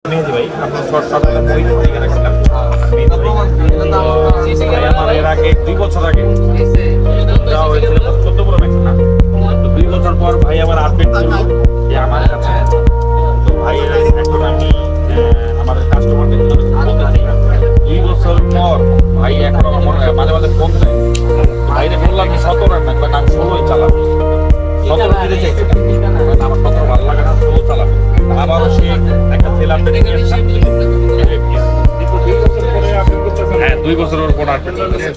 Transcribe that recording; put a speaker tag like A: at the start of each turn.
A: মেহেদি ভাই, আপনার শর্ট সার্টটা মহিলা থেকে রাখছিলাম। আমার এর আগে 2 বছর আগে দেওয়া হয়েছিল 14 Pro Max না, তো 2 বছর পর ভাই আবার আপডেট করলো যে আমার কাছে। তো ভাই এখন আমি আমাদের কাস্টমারদের বলতে চাই, 2 বছর পর ভাই এখন আমার মাঝে মাঝে ফোন দেয়, ভাইরে বললাম যে 17 না, বাট আমি 16 চালাবো, 17 দিতে চাইছিলাম, আমার 17 ভালো লাগে না, 16 চালাবো। আবারও সে একটা সেল আপডেট নিয়ে হ্যাঁ 2 বছরের পর আপডেট করতেছে।